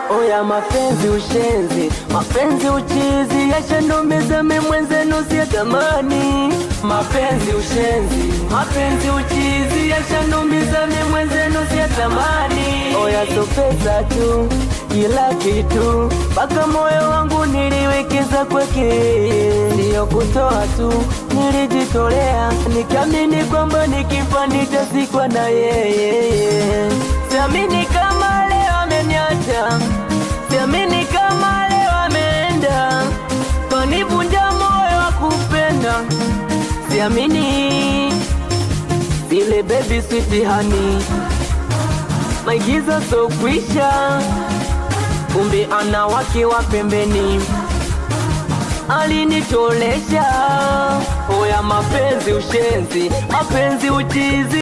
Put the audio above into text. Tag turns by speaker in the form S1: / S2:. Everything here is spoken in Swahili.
S1: Oya mapenzi ushenzi, mapenzi uchizi, yashandumiza mimi mwenzenu siyatamani. Mapenzi ushenzi, mapenzi uchizi, yashandumiza mimi mwenzenu siyatamani. Oya so pesa tu, kila kitu, mpaka moyo wangu niliwekeza kwake. Ndiyo kutoa tu, nilijitolea, nikiamini kwamba nikifa nitazikwa na yeye. Siamini kama leo ameniacha, siamini kama leo ameenda, kanivunja moyo wa kupenda. Siamini zile baby sweet honey, maigizo so kwisha, kumbe ana wake wa pembeni, alinitolesha. Oya mapenzi ushenzi, mapenzi uchizi.